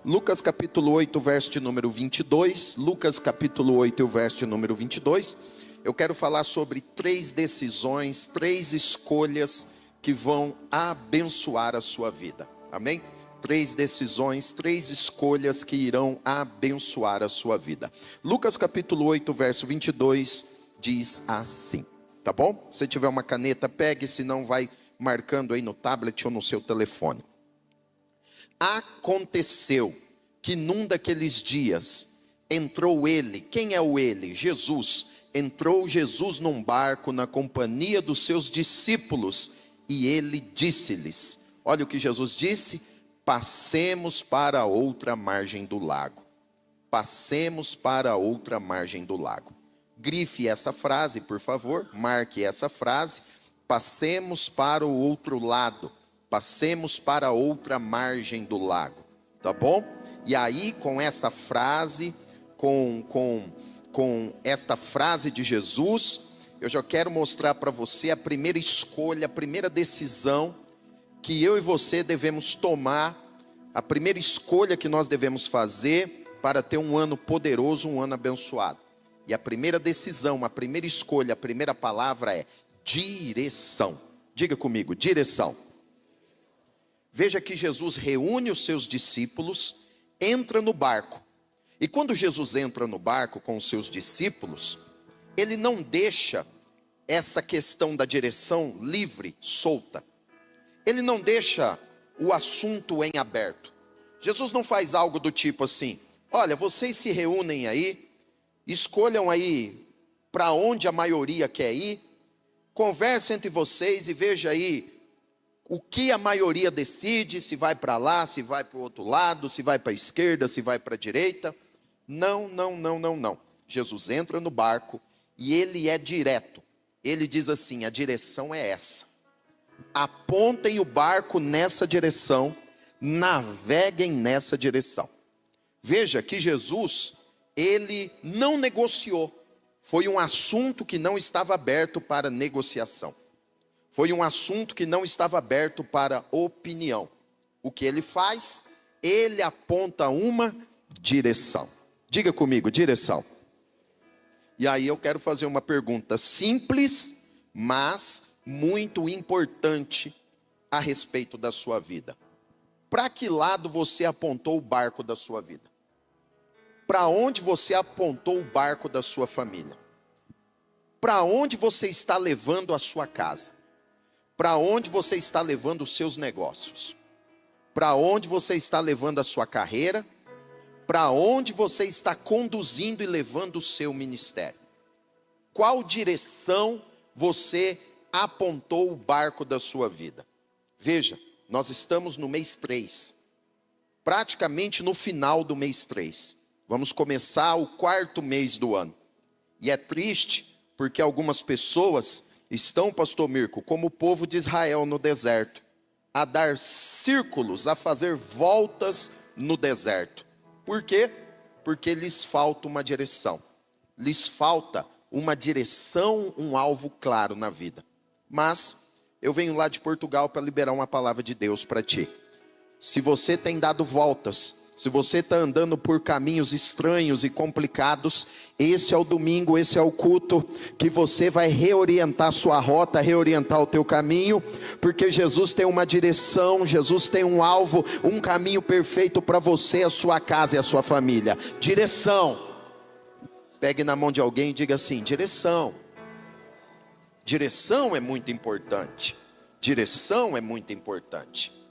Lucas capítulo 8, verso de número 22. Lucas capítulo 8, verso de número 22. Eu quero falar sobre 3 decisões, 3 escolhas que vão abençoar a sua vida. Amém? 3 decisões, 3 escolhas que irão abençoar a sua vida. Lucas capítulo 8, verso 22 diz assim, tá bom? Se tiver uma caneta, pegue, se não vai marcando aí no tablet ou no seu telefone. Aconteceu que num daqueles dias entrou ele. Quem é o ele? Jesus. Entrou Jesus num barco na companhia dos seus discípulos e ele disse-lhes, olha o que Jesus disse: passemos para a outra margem do lago. Passemos para a outra margem do lago. Grife essa frase, por favor, marque essa frase. Passemos para o outro lado. Passemos para a outra margem do lago, tá bom? E aí, com essa frase, com esta frase de Jesus, eu já quero mostrar para você a primeira escolha, a primeira decisão que eu e você devemos tomar, a primeira escolha que nós devemos fazer para ter um ano poderoso, um ano abençoado. E a primeira decisão, a primeira escolha, a primeira palavra é direção. Diga comigo, direção. Veja que Jesus reúne os seus discípulos, entra no barco. E quando Jesus entra no barco com os seus discípulos, ele não deixa essa questão da direção livre, solta. Ele não deixa o assunto em aberto. Jesus não faz algo do tipo assim: olha, vocês se reúnem aí, escolham aí para onde a maioria quer ir, conversem entre vocês e veja aí o que a maioria decide, se vai para lá, se vai para o outro lado, se vai para a esquerda, se vai para a direita. Não. Jesus entra no barco e ele é direto. Ele diz assim: a direção é essa. Apontem o barco nessa direção, naveguem nessa direção. Veja que Jesus, ele não negociou. Foi um assunto que não estava aberto para negociação. Foi um assunto que não estava aberto para opinião. O que ele faz? Ele aponta uma direção. Diga comigo, direção. E aí eu quero fazer uma pergunta simples, mas muito importante a respeito da sua vida. Para que lado você apontou o barco da sua vida? Para onde você apontou o barco da sua família? Para onde você está levando a sua casa? Para onde você está levando os seus negócios? Para onde você está levando a sua carreira? Para onde você está conduzindo e levando o seu ministério? Qual direção você apontou o barco da sua vida? Veja, nós estamos no mês 3, praticamente no final do mês 3. Vamos começar o 4º mês do ano. E é triste porque algumas pessoas estão, pastor Mirko, como o povo de Israel no deserto, a dar círculos, a fazer voltas no deserto. Por quê? Porque lhes falta uma direção. Lhes falta uma direção, um alvo claro na vida. Mas eu venho lá de Portugal para liberar uma palavra de Deus para ti. Se você tem dado voltas, se você está andando por caminhos estranhos e complicados, esse é o domingo, esse é o culto que você vai reorientar a sua rota, reorientar o teu caminho, porque Jesus tem uma direção, Jesus tem um alvo, um caminho perfeito para você, a sua casa e a sua família. Direção. Pegue na mão de alguém e diga assim: direção. Direção é muito importante. Direção é muito importante.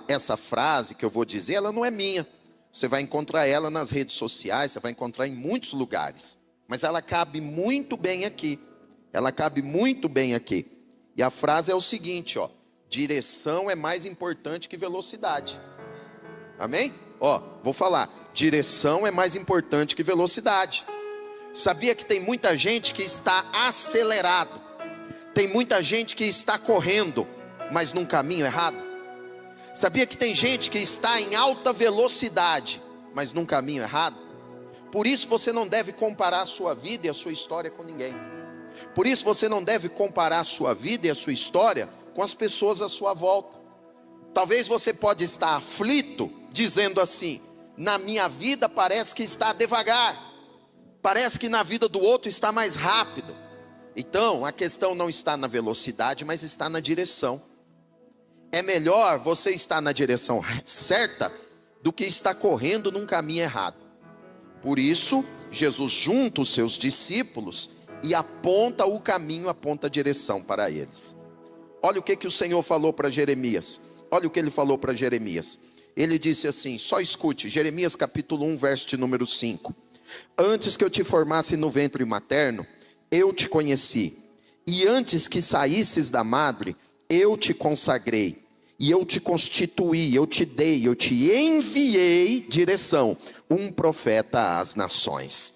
Essa frase que eu vou dizer, ela não é minha. Você vai encontrar ela nas redes sociais, você vai encontrar em muitos lugares. Mas ela cabe muito bem aqui. Ela cabe muito bem aqui. E a frase é o seguinte, ó: direção é mais importante que velocidade. Amém? Ó, vou falar. Direção é mais importante que velocidade. Sabia que tem muita gente que está acelerado? Tem muita gente que está correndo, mas num caminho errado? Sabia que tem gente que está em alta velocidade, mas num caminho errado? Por isso você não deve comparar a sua vida e a sua história com ninguém. Por isso você não deve comparar a sua vida e a sua história com as pessoas à sua volta. Talvez você pode estar aflito dizendo assim: na minha vida parece que está devagar, parece que na vida do outro está mais rápido. Então a questão não está na velocidade, mas está na direção. É melhor você estar na direção certa do que estar correndo num caminho errado. Por isso, Jesus junta os seus discípulos e aponta o caminho, aponta a direção para eles. Olha o que o Senhor falou para Jeremias. Olha o que ele falou para Jeremias. Ele disse assim, só escute, Jeremias capítulo 1, verso de número 5. Antes que eu te formasse no ventre materno, eu te conheci. E antes que saísses da madre, eu te consagrei. E eu te constituí, eu te dei, eu te enviei direção, um profeta às nações.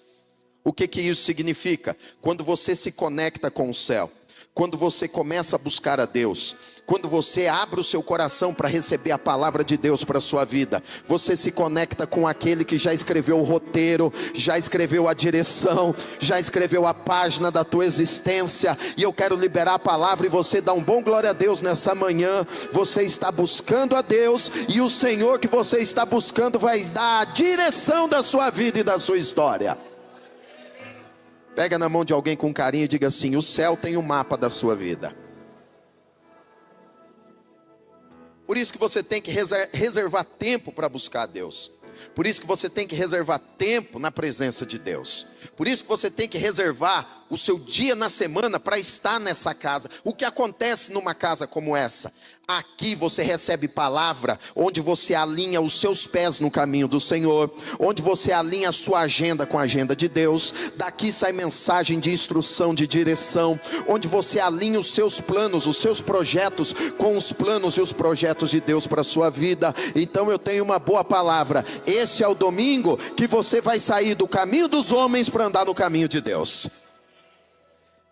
O que isso significa? Quando você se conecta com o céu, quando você começa a buscar a Deus, quando você abre o seu coração para receber a palavra de Deus para a sua vida, você se conecta com aquele que já escreveu o roteiro, já escreveu a direção, já escreveu a página da tua existência. E eu quero liberar a palavra e você dá um bom glória a Deus nessa manhã. Você está buscando a Deus e o Senhor que você está buscando vai dar a direção da sua vida e da sua história. Pega na mão de alguém com carinho e diga assim: o céu tem um mapa da sua vida. Por isso que você tem que reservar tempo para buscar a Deus. Por isso que você tem que reservar tempo na presença de Deus. Por isso que você tem que reservar o seu dia na semana para estar nessa casa. O que acontece numa casa como essa? Aqui você recebe palavra, onde você alinha os seus pés no caminho do Senhor, onde você alinha a sua agenda com a agenda de Deus. Daqui sai mensagem de instrução, de direção, onde você alinha os seus planos, os seus projetos com os planos e os projetos de Deus para a sua vida. Então eu tenho uma boa palavra: esse é o domingo que você vai sair do caminho dos homens para andar no caminho de Deus.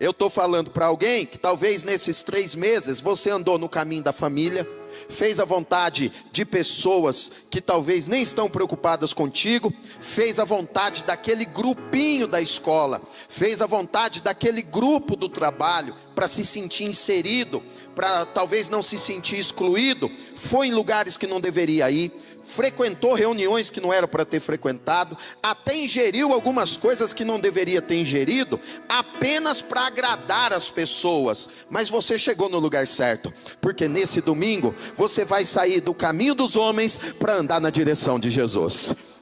Eu estou falando para alguém que talvez nesses 3 meses você andou no caminho da família, fez a vontade de pessoas que talvez nem estão preocupadas contigo, fez a vontade daquele grupinho da escola, fez a vontade daquele grupo do trabalho, para se sentir inserido, para talvez não se sentir excluído, foi em lugares que não deveria ir, frequentou reuniões que não era para ter frequentado, até ingeriu algumas coisas que não deveria ter ingerido, apenas para agradar as pessoas. Mas você chegou no lugar certo, porque nesse domingo você vai sair do caminho dos homens para andar na direção de Jesus.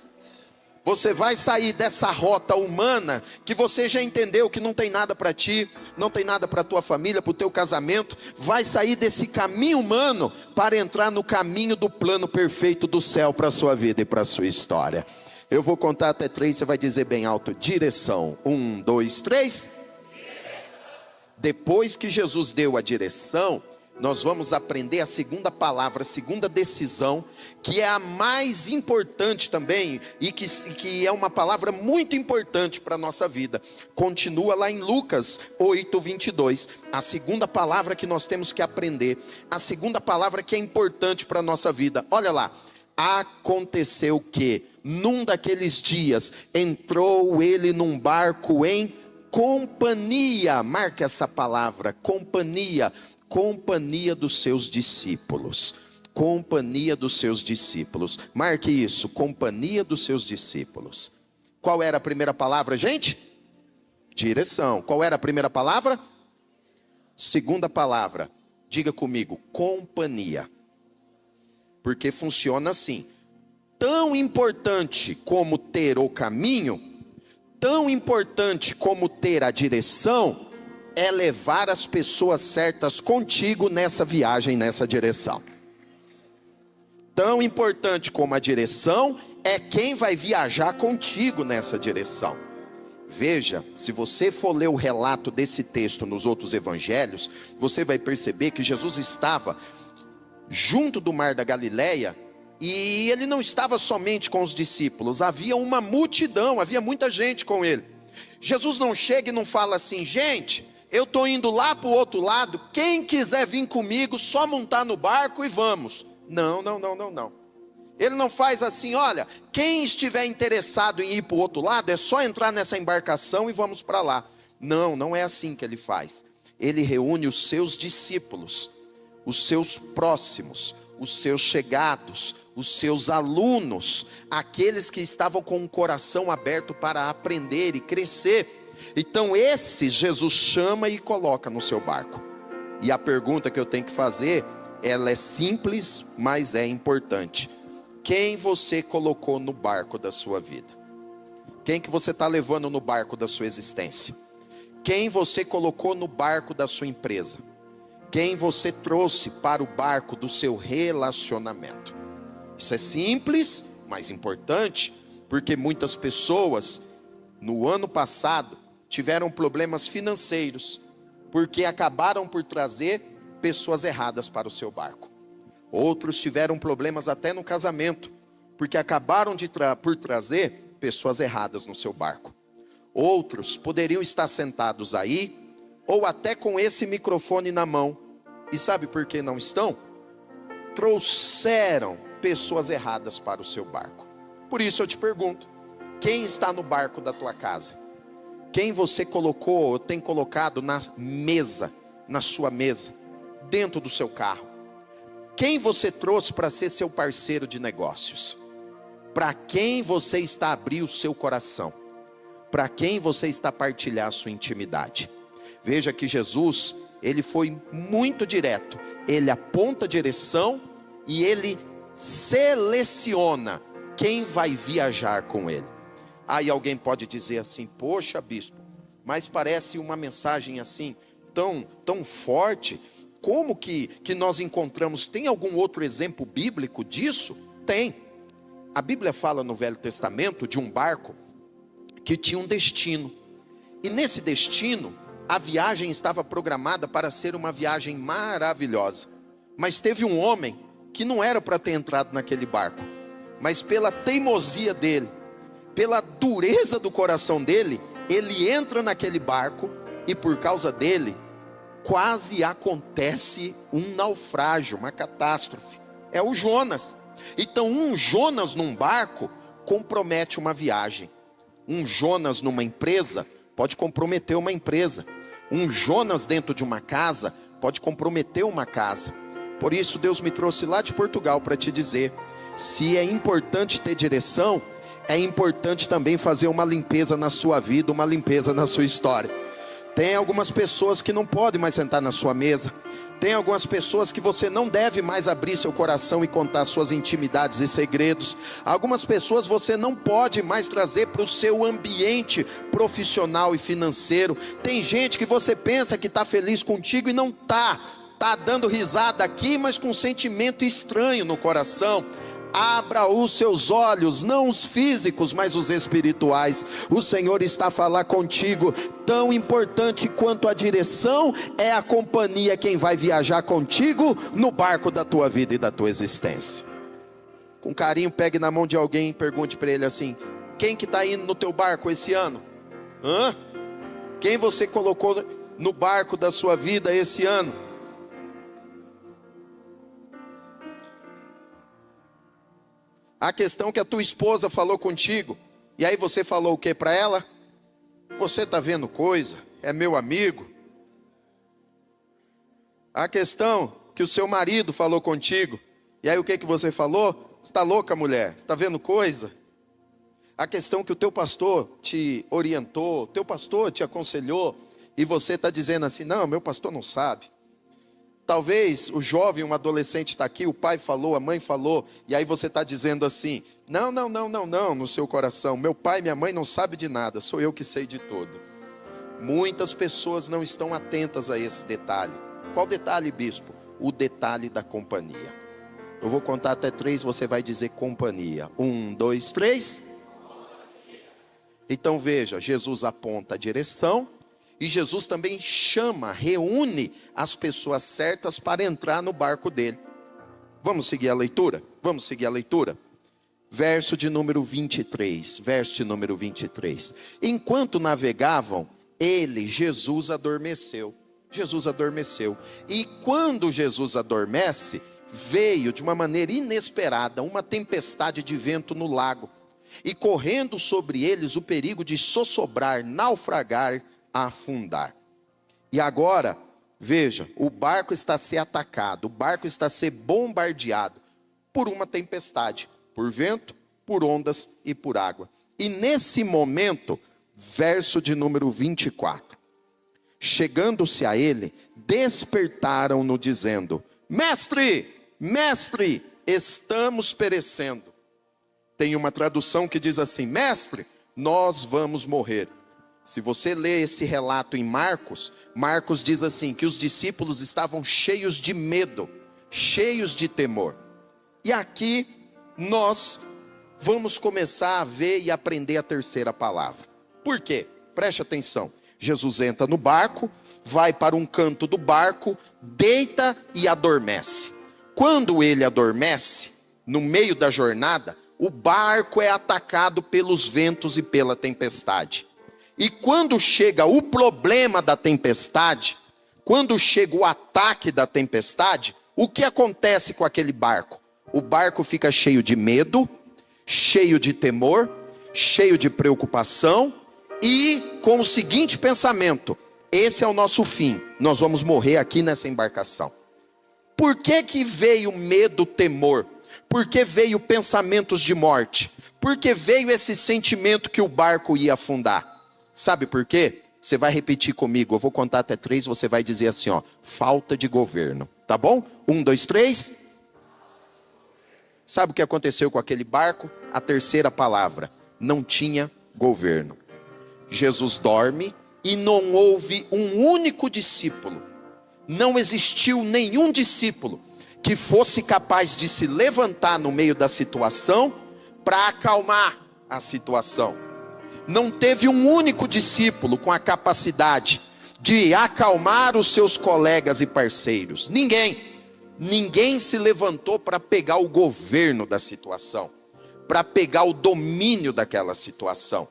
Você vai sair dessa rota humana que você já entendeu que não tem nada para ti, não tem nada para tua família, para o teu casamento. Vai sair desse caminho humano para entrar no caminho do plano perfeito do céu para a sua vida e para a sua história. Eu vou contar até 3, você vai dizer bem alto: direção. 1, 2, 3. Depois que Jesus deu a direção, nós vamos aprender a segunda palavra, a segunda decisão, que é a mais importante também, e que é uma palavra muito importante para a nossa vida. Continua lá em Lucas 8, 22, a segunda palavra que nós temos que aprender, a segunda palavra que é importante para a nossa vida. Olha lá: aconteceu que, num daqueles dias, entrou ele num barco em companhia, marca essa palavra, companhia dos seus discípulos. Companhia dos seus discípulos. Marque isso, companhia dos seus discípulos. Qual era a primeira palavra, gente? Direção. Qual era a primeira palavra? Segunda palavra, diga comigo: companhia. Porque funciona assim: tão importante como ter o caminho, tão importante como ter a direção, é levar as pessoas certas contigo nessa viagem, nessa direção. Tão importante como a direção é quem vai viajar contigo nessa direção. Veja, se você for ler o relato desse texto nos outros evangelhos, você vai perceber que Jesus estava junto do mar da Galileia, e ele não estava somente com os discípulos, havia uma multidão, havia muita gente com ele. Jesus não chega e não fala assim: gente, eu estou indo lá para o outro lado, quem quiser vir comigo, só montar no barco e vamos. Não. Ele não faz assim: olha, quem estiver interessado em ir para o outro lado, é só entrar nessa embarcação e vamos para lá. Não é assim que ele faz. Ele reúne os seus discípulos, os seus próximos, os seus chegados, os seus alunos, aqueles que estavam com o coração aberto para aprender e crescer. Então esses Jesus chama e coloca no seu barco. E a pergunta que eu tenho que fazer, ela é simples, mas é importante. Quem você colocou no barco da sua vida? Quem que você está levando no barco da sua existência? Quem você colocou no barco da sua empresa? Quem você trouxe para o barco do seu relacionamento? Isso é simples, mas importante, porque muitas pessoas no ano passado tiveram problemas financeiros, porque acabaram por trazer pessoas erradas para o seu barco. Outros tiveram problemas até no casamento, porque acabaram por trazer pessoas erradas no seu barco. Outros poderiam estar sentados aí, ou até com esse microfone na mão. E sabe por que não estão? Trouxeram pessoas erradas para o seu barco. Por isso eu te pergunto, quem está no barco da tua casa? Quem você colocou ou tem colocado na mesa, na sua mesa, dentro do seu carro? Quem você trouxe para ser seu parceiro de negócios? Para quem você está abrindo o seu coração? Para quem você está partilhando a sua intimidade? Veja que Jesus, ele foi muito direto. Ele aponta a direção e ele seleciona quem vai viajar com ele. Aí alguém pode dizer assim: poxa, bispo, mas parece uma mensagem assim tão forte. Como que nós encontramos? Tem algum outro exemplo bíblico disso? Tem. A Bíblia fala no Velho Testamento de um barco que tinha um destino. E nesse destino, a viagem estava programada para ser uma viagem maravilhosa. Mas teve um homem que não era para ter entrado naquele barco. Mas pela teimosia dele, pela dureza do coração dele, ele entra naquele barco e por causa dele, quase acontece um naufrágio, uma catástrofe. É o Jonas. Então um Jonas num barco compromete uma viagem. Um Jonas numa empresa pode comprometer uma empresa. Um Jonas dentro de uma casa pode comprometer uma casa. Por isso Deus me trouxe lá de Portugal para te dizer: se é importante ter direção, é importante também fazer uma limpeza na sua vida, uma limpeza na sua história. Tem algumas pessoas que não podem mais sentar na sua mesa. Tem algumas pessoas que você não deve mais abrir seu coração e contar suas intimidades e segredos. Algumas pessoas você não pode mais trazer para o seu ambiente profissional e financeiro. Tem gente que você pensa que está feliz contigo e não está. Está dando risada aqui, mas com um sentimento estranho no coração. Abra os seus olhos, não os físicos, mas os espirituais. O Senhor está a falar contigo. Tão importante quanto a direção é a companhia, quem vai viajar contigo no barco da tua vida e da tua existência. Com carinho, pegue na mão de alguém e pergunte para ele assim: quem que está indo no teu barco esse ano? Quem você colocou no barco da sua vida esse ano? A questão que a tua esposa falou contigo, e aí você falou o que para ela? Você está vendo coisa? É meu amigo. A questão que o seu marido falou contigo, e aí o que você falou? Você está louca, mulher? Você está vendo coisa? A questão que o teu pastor te orientou, teu pastor te aconselhou, e você está dizendo assim: não, meu pastor não sabe. Talvez o jovem, um adolescente está aqui, o pai falou, a mãe falou, e aí você está dizendo assim: não, no seu coração, meu pai e minha mãe não sabem de nada, sou eu que sei de tudo. Muitas pessoas não estão atentas a esse detalhe. Qual detalhe, bispo? O detalhe da companhia. Eu vou contar até 3, você vai dizer companhia. 1, 2, 3. Então veja, Jesus aponta a direção. E Jesus também chama, reúne as pessoas certas para entrar no barco dele. Vamos seguir a leitura? Vamos seguir a leitura? Verso de número 23. Verso de número 23. Enquanto navegavam, Jesus adormeceu. Jesus adormeceu. E quando Jesus adormece, veio de uma maneira inesperada uma tempestade de vento no lago. E correndo sobre eles o perigo de sossobrar, naufragar, afundar. E agora, veja, o barco está a ser atacado, o barco está a ser bombardeado. por uma tempestade, por vento, por ondas e por água. E nesse momento, verso de número 24, chegando-se a ele, despertaram-no dizendo: mestre, mestre, estamos perecendo. Tem uma tradução que diz assim: mestre, nós vamos morrer. Se você ler esse relato em Marcos, Marcos diz assim, que os discípulos estavam cheios de medo, cheios de temor. E aqui nós vamos começar a ver e aprender a terceira palavra. Por quê? Preste atenção. Jesus entra no barco, vai para um canto do barco, deita e adormece. Quando ele adormece, no meio da jornada, o barco é atacado pelos ventos e pela tempestade. E quando chega o problema da tempestade, quando chega o ataque da tempestade, o que acontece com aquele barco? O barco fica cheio de medo, cheio de temor, cheio de preocupação e com o seguinte pensamento: esse é o nosso fim, nós vamos morrer aqui nessa embarcação. Por que veio medo, temor? Por que veio pensamentos de morte? Por que veio esse sentimento que o barco ia afundar? Sabe por quê? Você vai repetir comigo, eu vou contar até 3, você vai dizer assim, ó: falta de governo, tá bom? 1, 2, 3. Sabe o que aconteceu com aquele barco? A terceira palavra: não tinha governo. Jesus dorme e não houve um único discípulo, não existiu nenhum discípulo que fosse capaz de se levantar no meio da situação para acalmar a situação. Não teve um único discípulo com a capacidade de acalmar os seus colegas e parceiros. Ninguém se levantou para pegar o governo da situação, para pegar o domínio daquela situação.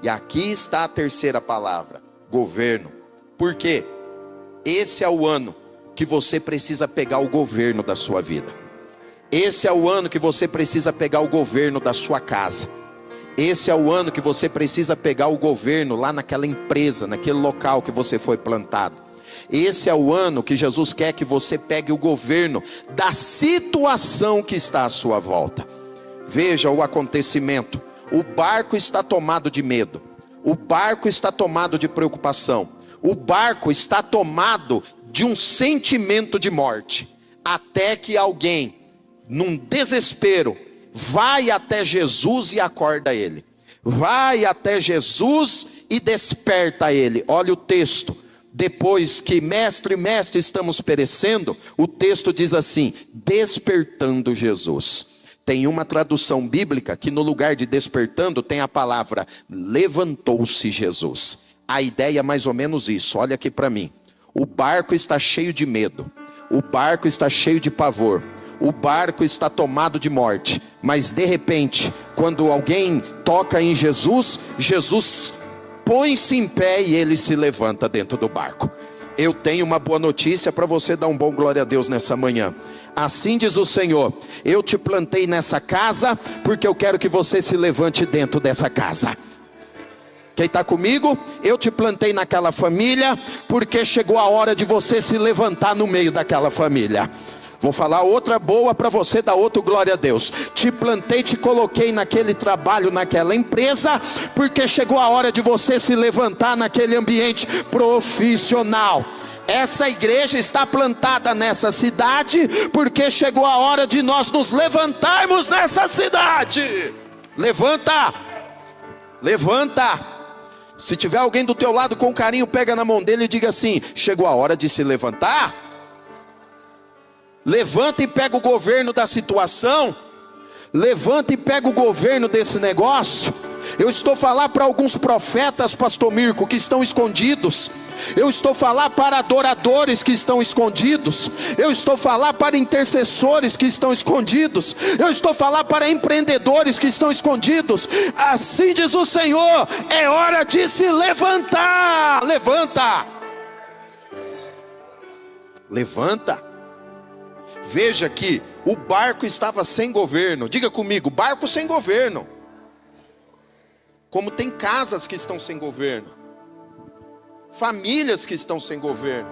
E aqui está a terceira palavra: governo. Por quê? Esse é o ano que você precisa pegar o governo da sua vida. Esse é o ano que você precisa pegar o governo da sua casa. Esse é o ano que você precisa pegar o governo lá naquela empresa, naquele local que você foi plantado. Esse é o ano que Jesus quer que você pegue o governo da situação que está à sua volta. Veja o acontecimento. O barco está tomado de medo. O barco está tomado de preocupação. O barco está tomado de um sentimento de morte. Até que alguém, num desespero, vai até Jesus e acorda ele. Vai até Jesus e desperta ele. Olha o texto. Depois que mestre, mestre, estamos perecendo, o texto diz assim: despertando Jesus. Tem uma tradução bíblica que no lugar de despertando tem a palavra levantou-se Jesus. A ideia é mais ou menos isso. Olha aqui para mim. O barco está cheio de medo. O barco está cheio de pavor. O barco está tomado de morte. Mas de repente, quando alguém toca em Jesus, Jesus põe-se em pé e ele se levanta dentro do barco. Eu tenho uma boa notícia para você dar um bom glória a Deus nessa manhã. Assim diz o Senhor: eu te plantei nessa casa porque eu quero que você se levante dentro dessa casa. Quem está comigo? Eu te plantei naquela família porque chegou a hora de você se levantar no meio daquela família. Vou falar outra boa para você dar outro glória a Deus. Te plantei, te coloquei naquele trabalho, naquela empresa, porque chegou a hora de você se levantar naquele ambiente profissional. Essa igreja está plantada nessa cidade, porque chegou a hora de nós nos levantarmos nessa cidade. Levanta, levanta. Se tiver alguém do teu lado com carinho, pega na mão dele e diga assim: chegou a hora de se levantar. Levanta e pega o governo da situação. Levanta e pega o governo desse negócio. Eu estou a falar para alguns profetas, pastor Mirko, que estão escondidos. Eu estou a falar para adoradores que estão escondidos. Eu estou a falar para intercessores que estão escondidos. Eu estou a falar para empreendedores que estão escondidos. Assim diz o Senhor: é hora de se levantar. Levanta. Levanta. Veja que o barco estava sem governo. Diga comigo: barco sem governo. Como tem casas que estão sem governo, famílias que estão sem governo,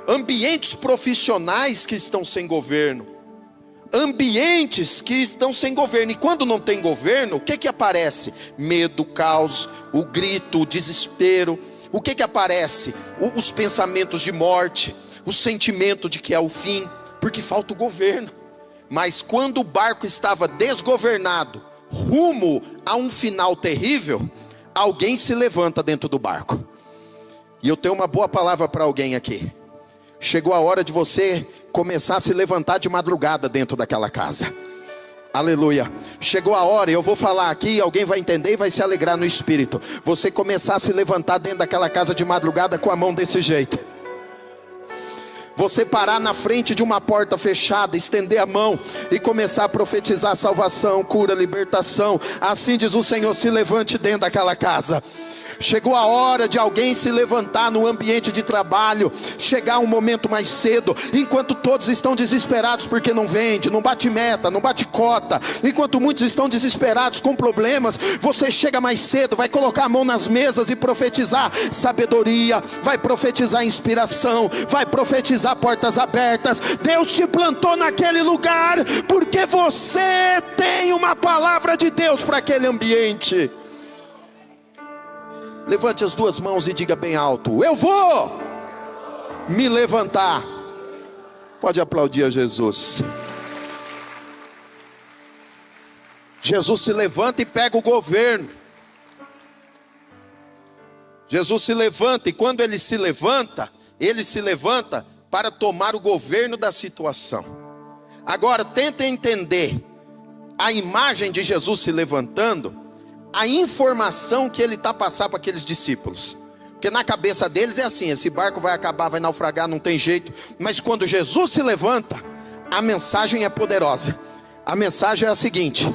ambientes profissionais que estão sem governo. ambientes que estão sem governo. E quando não tem governo, o que que aparece? Medo, caos, o grito, o desespero. O que que aparece? Os pensamentos de morte, o sentimento de que é o fim, porque falta o governo. Mas quando o barco estava desgovernado, rumo a um final terrível, alguém se levanta dentro do barco. E eu tenho uma boa palavra para alguém aqui. Chegou a hora de você começar a se levantar de madrugada dentro daquela casa. Aleluia. Chegou a hora, eu vou falar aqui, alguém vai entender e vai se alegrar no espírito. Você começar a se levantar dentro daquela casa de madrugada com a mão desse jeito. Você parar na frente de uma porta fechada, estender a mão e começar a profetizar salvação, cura, libertação. Assim diz o Senhor, se levante dentro daquela casa. Chegou a hora de alguém se levantar no ambiente de trabalho, chegar um momento mais cedo, enquanto todos estão desesperados porque não vende, não bate meta, não bate cota, enquanto muitos estão desesperados com problemas, você chega mais cedo, vai colocar a mão nas mesas e profetizar sabedoria, vai profetizar inspiração, vai profetizar portas abertas. Deus te plantou naquele lugar, porque você tem uma palavra de Deus para aquele ambiente. Levante as duas mãos e diga bem alto: eu vou me levantar. Pode aplaudir a Jesus. Jesus se levanta e pega o governo. Jesus se levanta, e quando ele se levanta para tomar o governo da situação. Agora tentem entender a imagem de Jesus se levantando, a informação que ele está passando para aqueles discípulos. Porque na cabeça deles é assim: esse barco vai acabar, vai naufragar, não tem jeito. Mas quando Jesus se levanta, a mensagem é poderosa. A mensagem é a seguinte: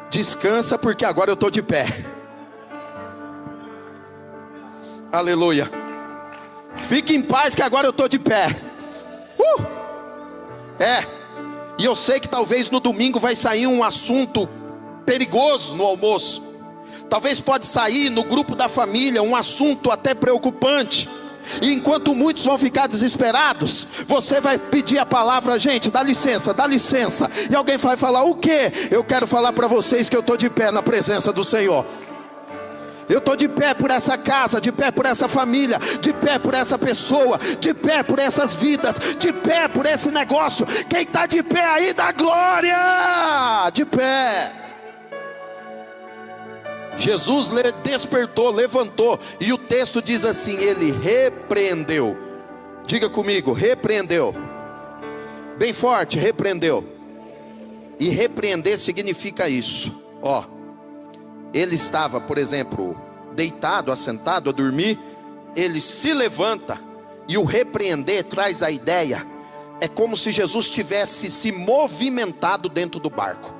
descansa, porque agora eu estou de pé. Aleluia. Fique em paz, que agora eu estou de pé. E eu sei que talvez no domingo vai sair um assunto perigoso no almoço. Talvez pode sair no grupo da família um assunto até preocupante. E enquanto muitos vão ficar desesperados, você vai pedir a palavra: gente, dá licença. E alguém vai falar: o quê? Eu quero falar para vocês que eu estou de pé na presença do Senhor. Eu estou de pé por essa casa, de pé por essa família, de pé por essa pessoa, de pé por essas vidas, de pé por esse negócio. Quem está de pé aí, dá glória! De pé. Jesus despertou, levantou, e o texto diz assim: ele repreendeu. Diga comigo: repreendeu. Bem forte: repreendeu. E repreender significa isso. Ele estava, por exemplo, deitado, assentado, a dormir. Ele se levanta, e o repreender traz a ideia, é como se Jesus tivesse se movimentado dentro do barco.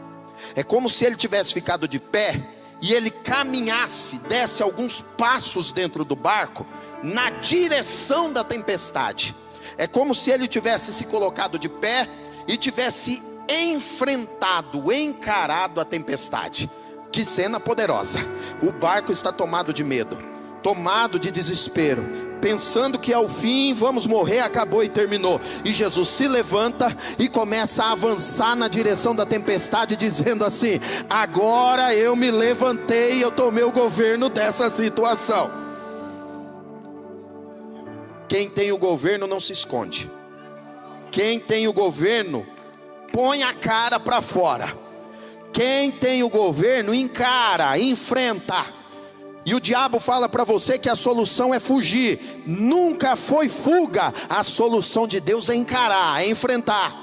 É como se ele tivesse ficado de pé e ele caminhasse, desse alguns passos dentro do barco, na direção da tempestade. É como se ele tivesse se colocado de pé e tivesse enfrentado, encarado a tempestade. Que cena poderosa! O barco está tomado de medo, tomado de desespero, pensando que é o fim, vamos morrer, acabou e terminou. E Jesus se levanta e começa a avançar na direção da tempestade, dizendo assim: agora eu me levantei, eu tomei o governo dessa situação. Quem tem o governo não se esconde. Quem tem o governo põe a cara para fora. Quem tem o governo encara, enfrenta. E o diabo fala para você que a solução é fugir. Nunca foi fuga. A solução de Deus é encarar, é enfrentar.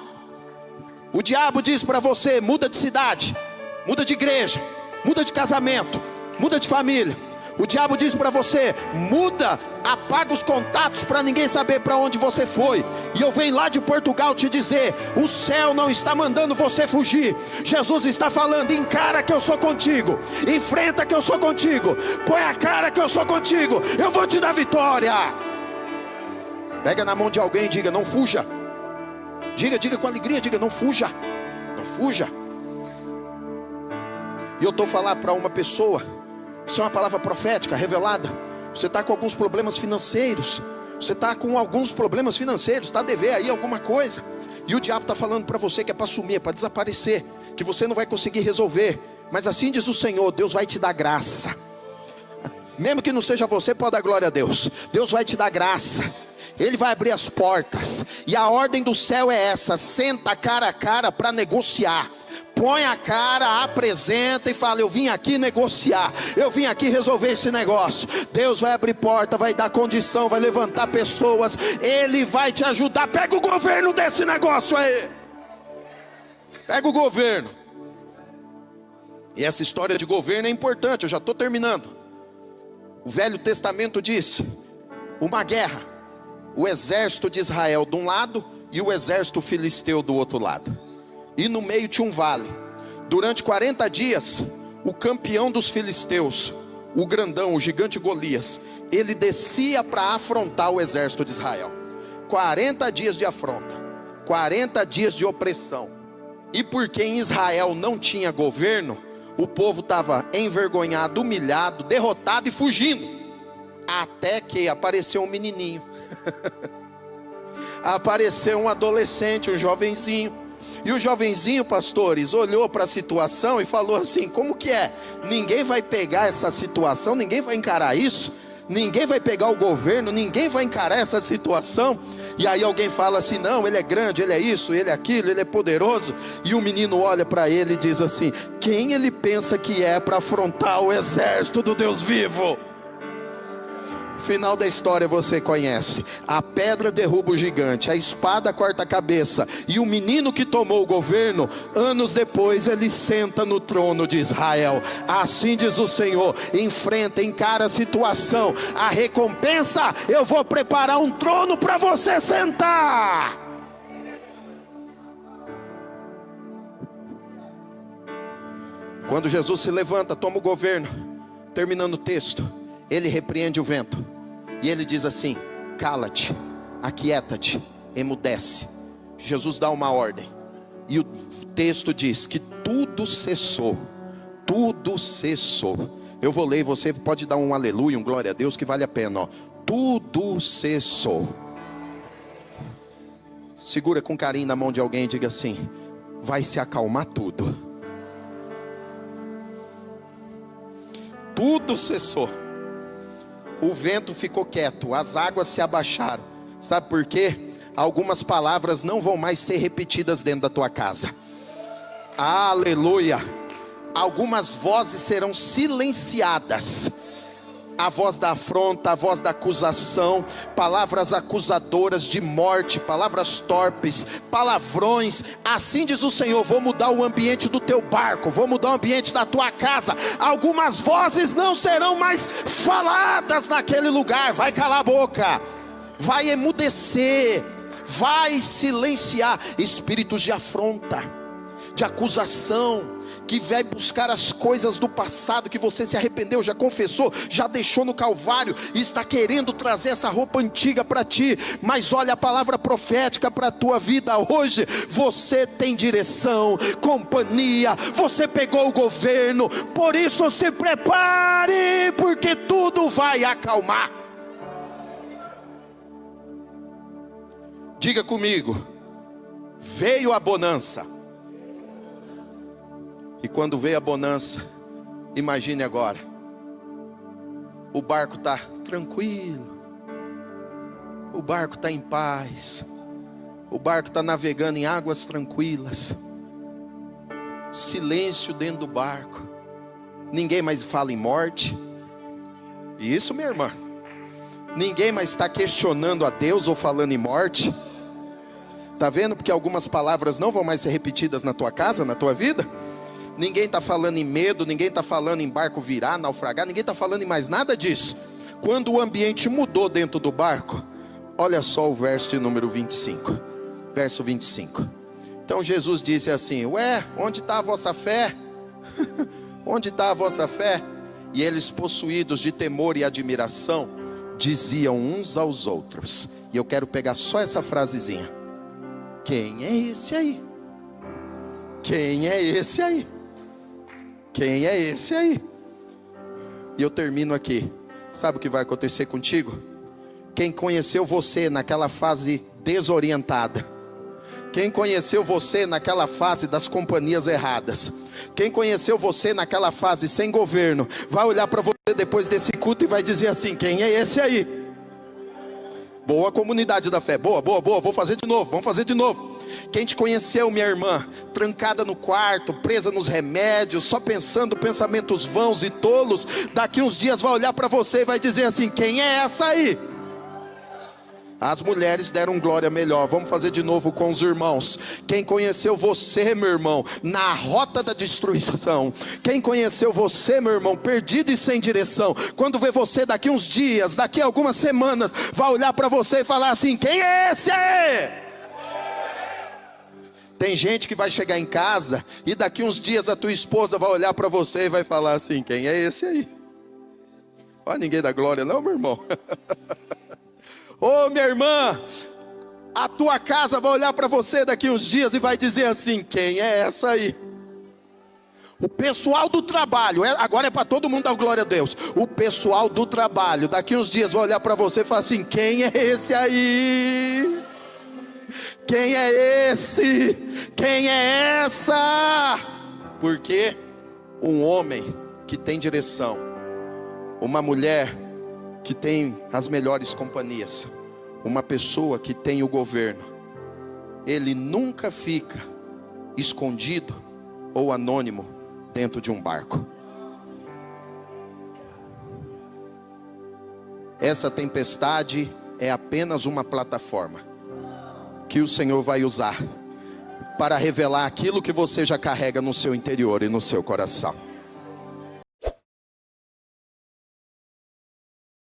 O diabo diz para você: muda de cidade, muda de igreja, muda de casamento, muda de família. O diabo diz para você: muda, apaga os contatos para ninguém saber para onde você foi. E eu venho lá de Portugal te dizer: o céu não está mandando você fugir. Jesus está falando: encara que eu sou contigo, enfrenta que eu sou contigo, põe a cara que eu sou contigo, eu vou te dar vitória. Pega na mão de alguém e diga: não fuja. Diga com alegria, diga: não fuja, não fuja. E eu estou falando para uma pessoa, isso é uma palavra profética, revelada. Você está com alguns problemas financeiros. Você está com alguns problemas financeiros, está a dever aí alguma coisa. E o diabo está falando para você que é para sumir, é para desaparecer, que você não vai conseguir resolver. Mas assim diz o Senhor: Deus vai te dar graça. Mesmo que não seja você, pode dar glória a Deus. Deus vai te dar graça. Ele vai abrir as portas. E a ordem do céu é essa: senta cara a cara para negociar. Põe a cara, apresenta e fala: eu vim aqui negociar, eu vim aqui resolver esse negócio. Deus vai abrir porta, vai dar condição, vai levantar pessoas, Ele vai te ajudar. Pega o governo desse negócio aí. Pega o governo. E essa história de governo é importante, eu já estou terminando. O Velho Testamento diz: uma guerra, o exército de Israel de um lado e o exército filisteu do outro lado. E no meio tinha um vale. Durante 40 dias, o campeão dos filisteus, o grandão, o gigante Golias, ele descia para afrontar o exército de Israel. 40 dias de afronta, 40 dias de opressão. E porque em Israel não tinha governo, o povo estava envergonhado, humilhado, derrotado e fugindo. Até que apareceu um menininho. Apareceu um adolescente, um jovenzinho. E o jovenzinho, pastores, olhou para a situação e falou assim: como que é? Ninguém vai pegar essa situação, ninguém vai encarar isso, ninguém vai pegar o governo, ninguém vai encarar essa situação. E aí alguém fala assim: não, ele é grande, ele é isso, ele é aquilo, ele é poderoso. E o menino olha para ele e diz assim: quem ele pensa que é para afrontar o exército do Deus vivo? Final da história você conhece. A pedra derruba o gigante, a espada corta a cabeça, e o menino que tomou o governo, anos depois ele senta no trono de Israel. Assim diz o Senhor: enfrenta, encara a situação, a recompensa, eu vou preparar um trono para você sentar. Quando Jesus se levanta, toma o governo, terminando o texto, ele repreende o vento. E ele diz assim: cala-te, aquieta-te, emudece. Jesus dá uma ordem. E o texto diz que tudo cessou. Tudo cessou. Eu vou ler e você pode dar um aleluia, um glória a Deus, que vale a pena, ó. Tudo cessou. Segura com carinho na mão de alguém e diga assim: vai se acalmar tudo. Tudo cessou. O vento ficou quieto, as águas se abaixaram. Sabe por quê? Algumas palavras não vão mais ser repetidas dentro da tua casa. Aleluia. Algumas vozes serão silenciadas. A voz da afronta, a voz da acusação, palavras acusadoras de morte, palavras torpes, palavrões. Assim diz o Senhor: vou mudar o ambiente do teu barco, vou mudar o ambiente da tua casa. Algumas vozes não serão mais faladas naquele lugar. Vai calar a boca, vai emudecer, vai silenciar espíritos de afronta, de acusação, que vai buscar as coisas do passado, que você se arrependeu, já confessou, já deixou no Calvário, e está querendo trazer essa roupa antiga para ti. Mas olha a palavra profética para a tua vida hoje. Você tem direção, companhia, você pegou o governo. Por isso se prepare, porque tudo vai acalmar. Diga comigo: veio a bonança. E quando veio a bonança, imagine agora, o barco está tranquilo, o barco está em paz, o barco está navegando em águas tranquilas, silêncio dentro do barco, ninguém mais fala em morte. Isso, minha irmã, ninguém mais está questionando a Deus ou falando em morte. Está vendo? Porque algumas palavras não vão mais ser repetidas na tua casa, na tua vida. Ninguém está falando em medo, ninguém está falando em barco virar, naufragar, ninguém está falando em mais nada disso. Quando o ambiente mudou dentro do barco, olha só o verso de número 25, verso 25. Então Jesus disse assim: ué, onde está a vossa fé? Onde está a vossa fé? E eles, possuídos de temor e admiração, diziam uns aos outros, e eu quero pegar só essa frasezinha: quem é esse aí? Quem é esse aí? Quem é esse aí? E eu termino aqui. Sabe o que vai acontecer contigo? Quem conheceu você naquela fase desorientada, Quem conheceu você naquela fase das companhias erradas, quem conheceu você naquela fase sem governo, vai olhar para você depois desse culto e vai dizer assim: quem é esse aí? Boa, comunidade da fé, boa, boa, boa, vamos fazer de novo. Quem te conheceu, minha irmã, trancada no quarto, presa nos remédios, só pensando pensamentos vãos e tolos, daqui uns dias vai olhar para você e vai dizer assim: quem é essa aí? As mulheres deram glória melhor. Vamos fazer de novo com os irmãos. Quem conheceu você, meu irmão, na rota da destruição, quem conheceu você, meu irmão, perdido e sem direção, quando vê você daqui uns dias, daqui a algumas semanas, vai olhar para você e falar assim: quem é esse aí? Tem gente que vai chegar em casa e daqui uns dias a tua esposa vai olhar para você e vai falar assim: quem é esse aí? Olha, ninguém dá glória não, meu irmão. Ô, minha irmã, a tua casa vai olhar para você daqui uns dias e vai dizer assim: quem é essa aí? O pessoal do trabalho, agora é para todo mundo dar glória a Deus. O pessoal do trabalho daqui uns dias vai olhar para você e falar assim: quem é esse aí? Quem é esse? Quem é essa? Porque um homem que tem direção, uma mulher que tem as melhores companhias, uma pessoa que tem o governo, ele nunca fica escondido ou anônimo dentro de um barco. Essa tempestade é apenas uma plataforma que o Senhor vai usar para revelar aquilo que você já carrega no seu interior e no seu coração.